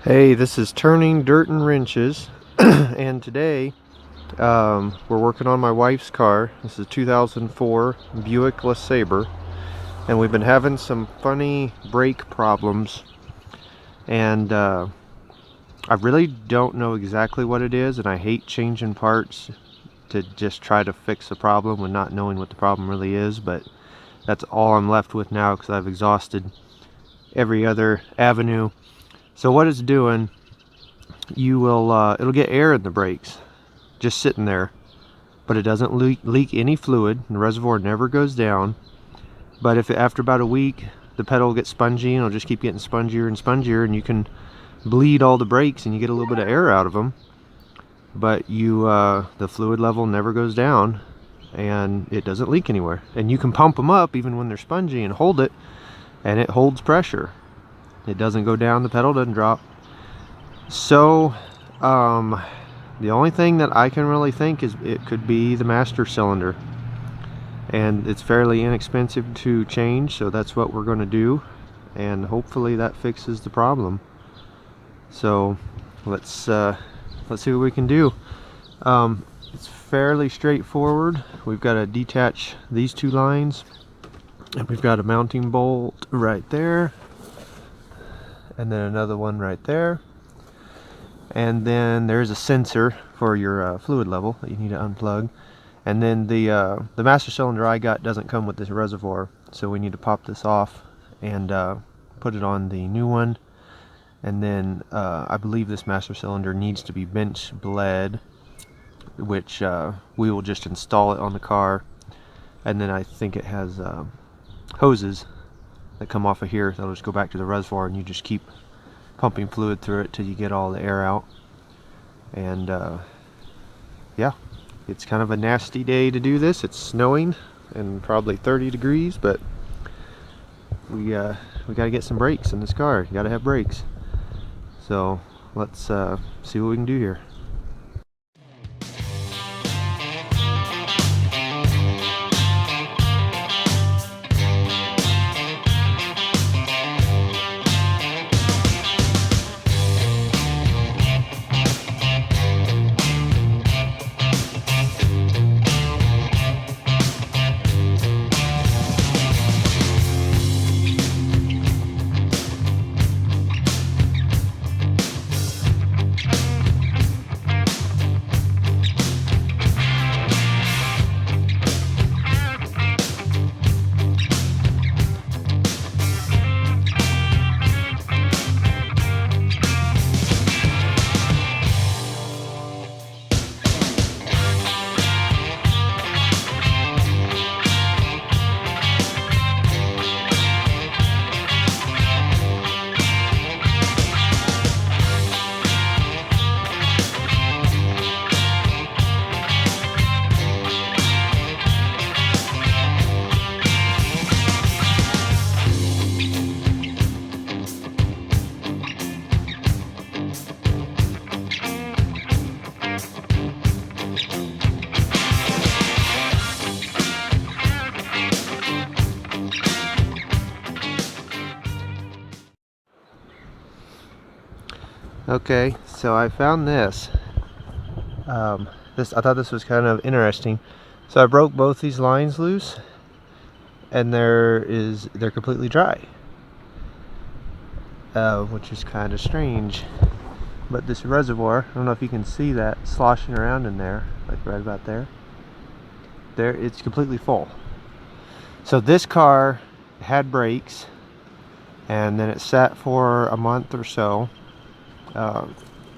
Hey, this is Turning Dirt and Wrenches, and today we're working on my wife's car. This is 2004 Buick LeSabre, and we've been having some funny brake problems, and I really don't know exactly what it is, and I hate changing parts to just try to fix the problem when not knowing what the problem really is, but that's all I'm left with now because I've exhausted every other avenue. So what it's doing, it'll get air in the brakes just sitting there, but it doesn't leak any fluid. The reservoir never goes down. But if after about a week the pedal gets spongy, and it'll just keep getting spongier and spongier, and you can bleed all the brakes and you get a little bit of air out of them, but the fluid level never goes down and it doesn't leak anywhere. And you can pump them up even when they're spongy and hold it, and it holds pressure. It doesn't go down, the pedal doesn't drop. So the only thing that I can really think is it could be the master cylinder, and it's fairly inexpensive to change, so that's what we're going to do, and hopefully that fixes the problem. So let's see what we can do. It's fairly straightforward. We've got to detach these two lines, and we've got a mounting bolt right there, and then another one right there. And then there's a sensor for your fluid level that you need to unplug. And then the master cylinder I got doesn't come with this reservoir, so we need to pop this off and put it on the new one. And then I believe this master cylinder needs to be bench bled, which we will just install it on the car. And then I think it has hoses that come off of here that'll just go back to the reservoir, and you just keep pumping fluid through it till you get all the air out. And yeah, it's kind of a nasty day to do this. It's snowing and probably 30 degrees, but we got to get some brakes in this car. You got to have brakes. So let's see what we can do here. Okay, so I found this. I thought this was kind of interesting. So I broke both these lines loose, and they're completely dry, which is kind of strange. But this reservoir, I don't know if you can see that sloshing around in there, like right about there. There, it's completely full. So this car had brakes, and then it sat for a month or so.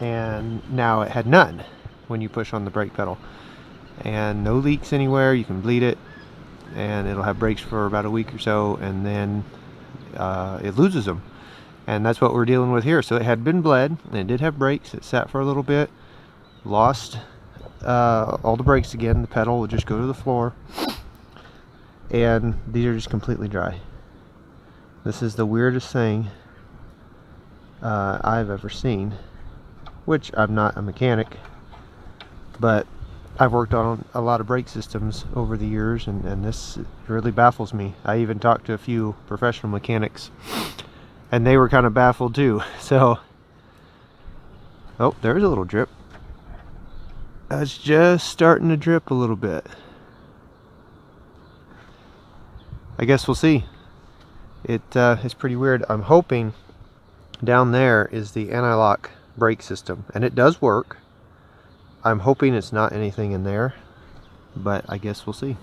And now it had none when you push on the brake pedal, and no leaks anywhere. You can bleed it, and it'll have brakes for about a week or so, and then it loses them, and that's what we're dealing with here. So it had been bled, and it did have brakes. It sat for a little bit, lost all the brakes again. The pedal would just go to the floor, and these are just completely dry. This is the weirdest thing I've ever seen, which I'm not a mechanic, but I've worked on a lot of brake systems over the years, and this really baffles me. I even talked to a few professional mechanics, and they were kind of baffled too. So Oh, there's a little drip. It's just starting to drip a little bit. I guess we'll see. It's pretty weird. I'm hoping down there is the anti-lock brake system, and it does work. I'm hoping it's not anything in there, but I guess we'll see.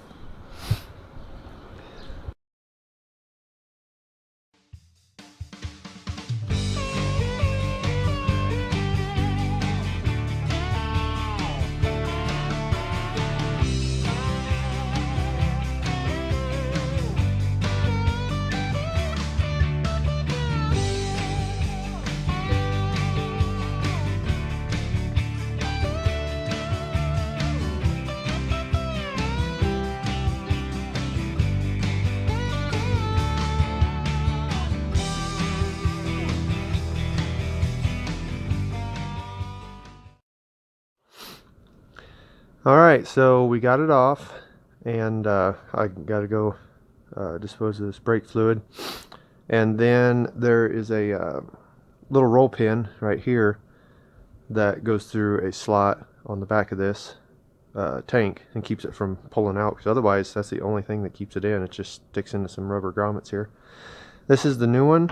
Alright, so we got it off, and I got to go dispose of this brake fluid. And then there is a little roll pin right here that goes through a slot on the back of this tank and keeps it from pulling out, because otherwise that's the only thing that keeps it in. It just sticks into some rubber grommets here. This is the new one,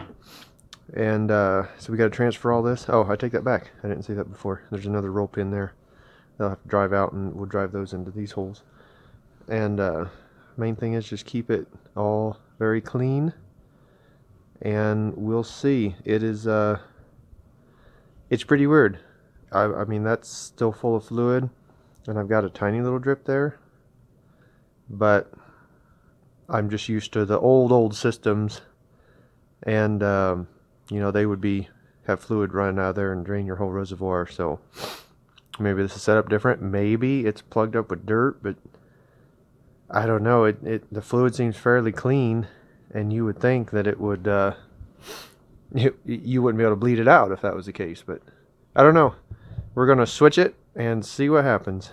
and so we got to transfer all this. Oh, I take that back. I didn't see that before. There's another roll pin there. They'll have to drive out, and we'll drive those into these holes. And main thing is just keep it all very clean, and we'll see. It is it's pretty weird. I mean, that's still full of fluid, and I've got a tiny little drip there, but I'm just used to the old systems, and you know, they would have fluid running out of there and drain your whole reservoir. So maybe this is set up different. Maybe it's plugged up with dirt, but I don't know. The fluid seems fairly clean, and you would think that it would you wouldn't be able to bleed it out if that was the case, but I don't know. We're gonna switch it and see what happens.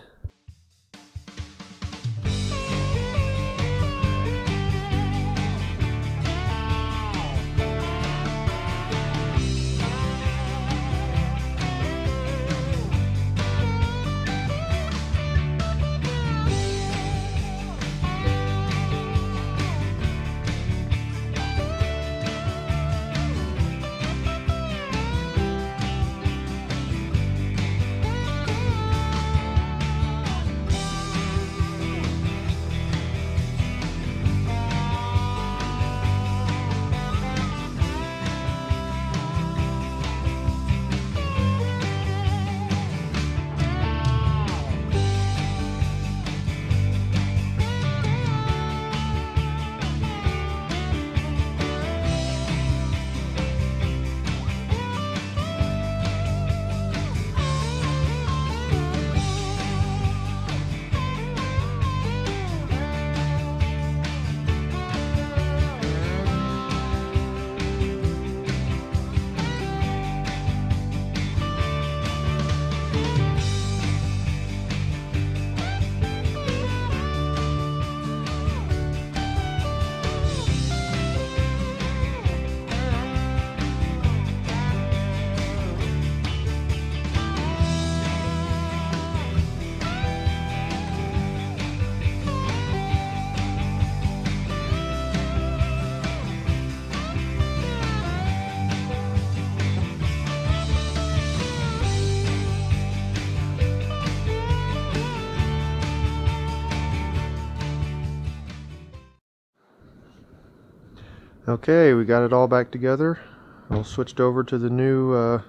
Okay, we got it all back together. I'll switched over to the new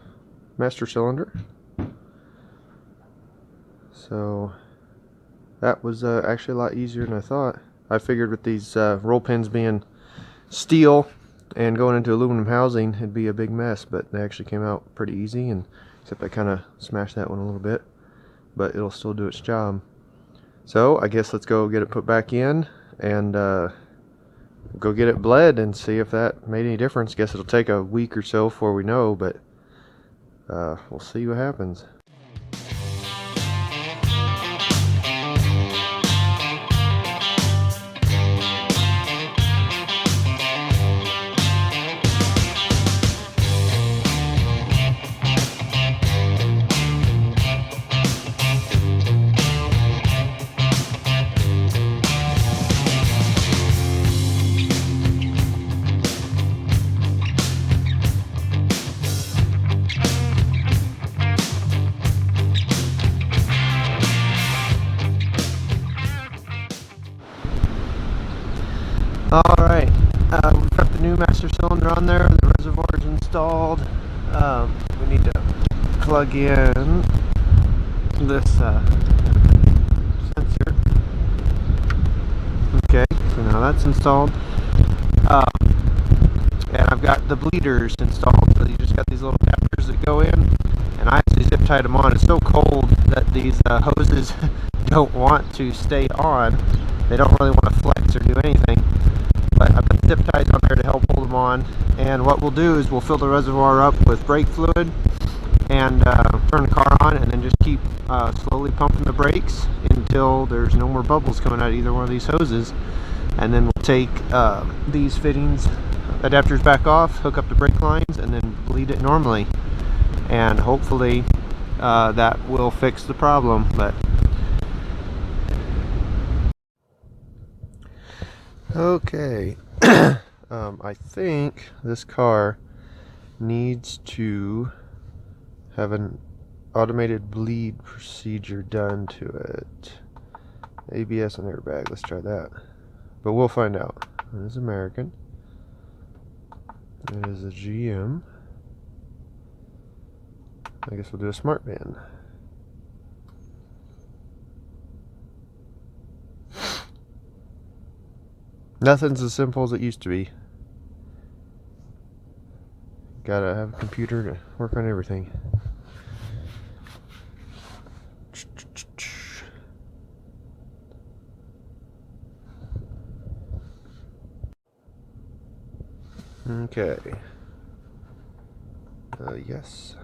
master cylinder. So that was actually a lot easier than I thought. I figured with these roll pins being steel and going into aluminum housing, it'd be a big mess, but they actually came out pretty easy, and except I kind of smashed that one a little bit, but it'll still do its job. So I guess let's go get it put back in and go get it bled and see if that made any difference. Guess it'll take a week or so before we know, but we'll see what happens. on there. The reservoir is installed. We need to plug in this sensor. Okay, so now that's installed. And I've got the bleeders installed. So you just got these little captures that go in, and I actually zip tied them on. It's so cold that these hoses don't want to stay on. They don't really want to flex or do anything. But I've got zip ties on there to help hold them on. And what we'll do is we'll fill the reservoir up with brake fluid and turn the car on, and then just keep slowly pumping the brakes until there's no more bubbles coming out of either one of these hoses. And then we'll take these fittings, adapters back off, hook up the brake lines, and then bleed it normally. And hopefully that will fix the problem. But okay, I think this car needs to have an automated bleed procedure done to it. ABS and airbag, let's try that. But we'll find out. It is American. It is a GM. I guess we'll do a smart band. Nothing's as simple as it used to be. Gotta have a computer to work on everything. Okay. Yes.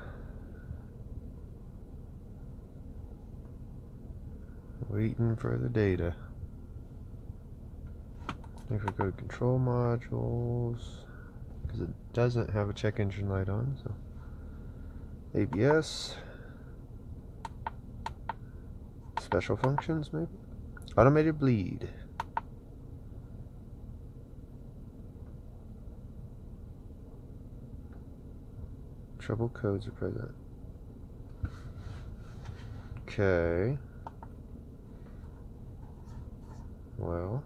Waiting for the data. If we go to control modules, because it doesn't have a check engine light on, so ABS, special functions maybe, automated bleed. Trouble codes are present. Okay. Well,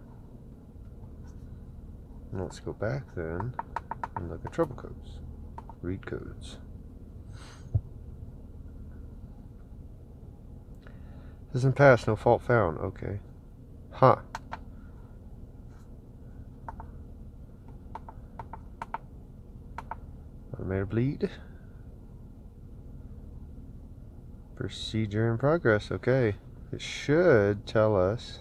let's go back then and look at trouble codes. Read codes. Doesn't pass, no fault found. Okay. Huh. Automated bleed. Procedure in progress. Okay. It should tell us.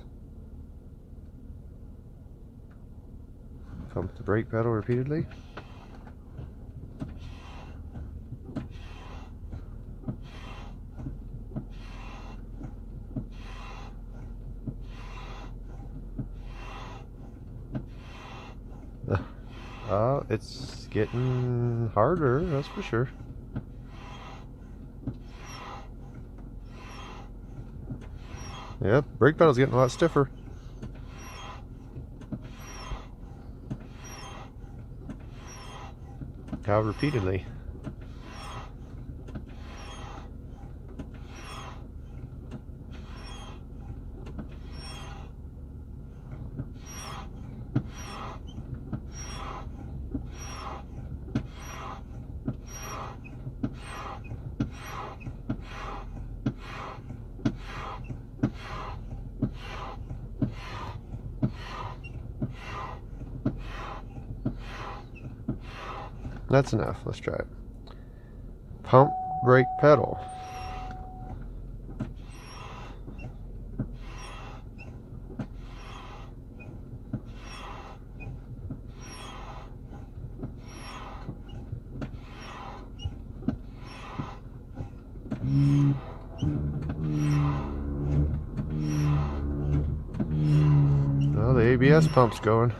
Pump the brake pedal repeatedly. It's getting harder, that's for sure. Yep, brake pedal's getting a lot stiffer. How repeatedly? That's enough. Let's try it. Pump, brake, pedal. Well, the ABS pump's going.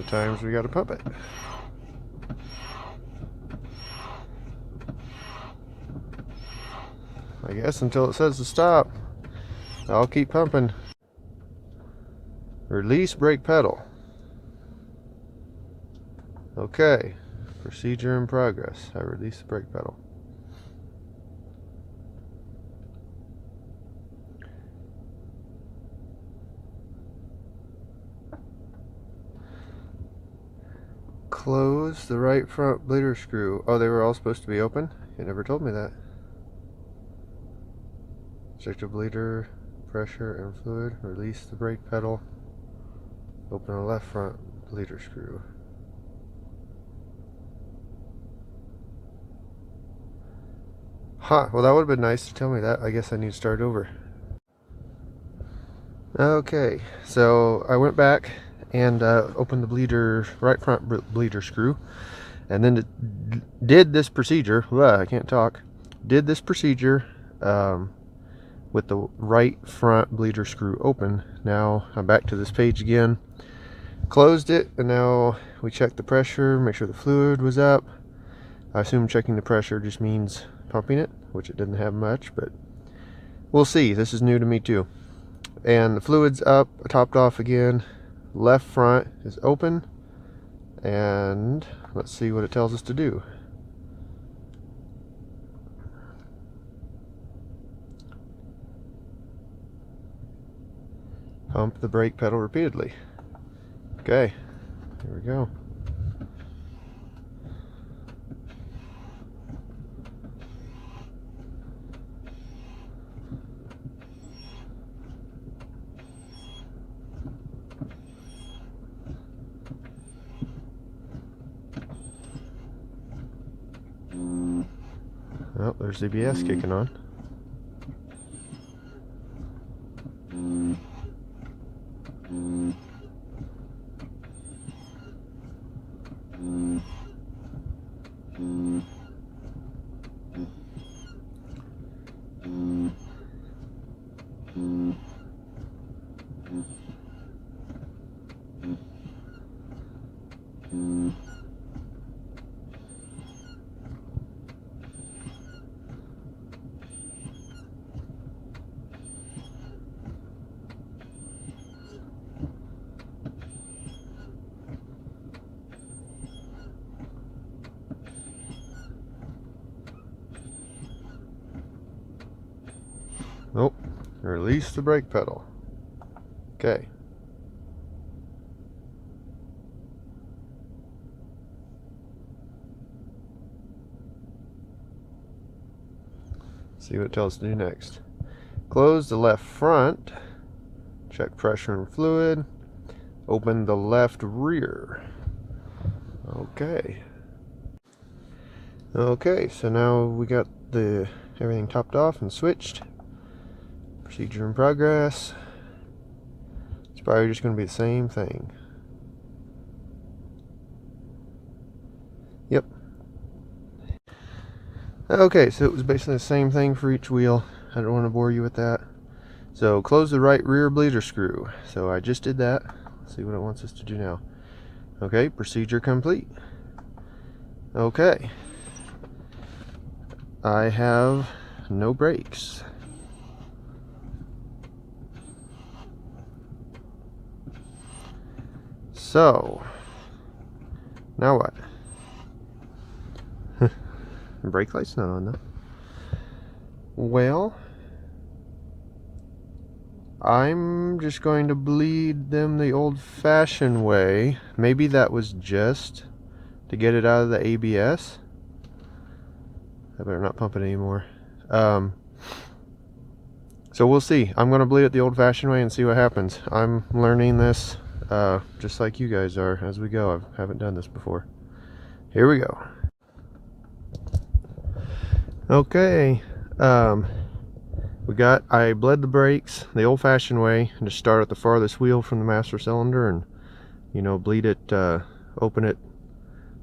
times we got to pump it. I guess until it says to stop, I'll keep pumping. Release brake pedal. Okay, procedure in progress. I release the brake pedal. Close the right front bleeder screw. Oh, they were all supposed to be open? You never told me that. Check the bleeder pressure and fluid. Release the brake pedal. Open the left front bleeder screw. Huh, well that would have been nice to tell me that. I guess I need to start over. Okay, so I went back and opened the right front bleeder screw, and then did this procedure. I can't talk. Did this procedure with the right front bleeder screw open. Now I'm back to this page again. Closed it, and now we checked the pressure, make sure the fluid was up. I assume checking the pressure just means pumping it, which it didn't have much, but we'll see. This is new to me too. And the fluid's up, topped off again. Left front is open, and let's see what it tells us to do. Pump the brake pedal repeatedly. Okay, here we go. Oh, there's ABS kicking on. Oh, release the brake pedal. Okay. See what it tells us to do next. Close the left front. Check pressure and fluid. Open the left rear. Okay. Okay, so now we got everything topped off and switched. Procedure in progress. It's probably just going to be the same thing. Yep. Okay, so it was basically the same thing for each wheel. I don't want to bore you with that. So close the right rear bleeder screw. So I just did that. Let's see what it wants us to do now. Okay, procedure complete. Okay. I have no brakes. So, now what? The brake light's not on though. Well, I'm just going to bleed them the old-fashioned way. Maybe that was just to get it out of the ABS. I better not pump it anymore. So we'll see. I'm going to bleed it the old-fashioned way and see what happens. I'm learning this just like you guys are as we go. I haven't done this before. Here we go. Okay. I bled the brakes the old-fashioned way and just start at the farthest wheel from the master cylinder and, you know, bleed it, open it,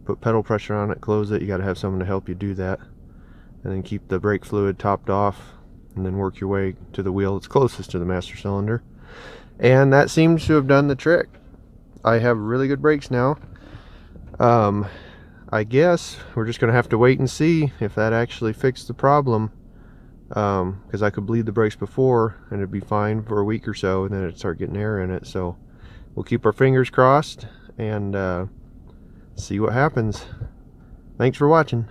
put pedal pressure on it, close it. You got to have someone to help you do that. And then keep the brake fluid topped off and then work your way to the wheel that's closest to the master cylinder. And that seems to have done the trick. I have really good brakes now. I guess we're just gonna have to wait and see if that actually fixed the problem, because I could bleed the brakes before and it'd be fine for a week or so, and then it'd start getting air in it. So we'll keep our fingers crossed and see what happens. Thanks for watching.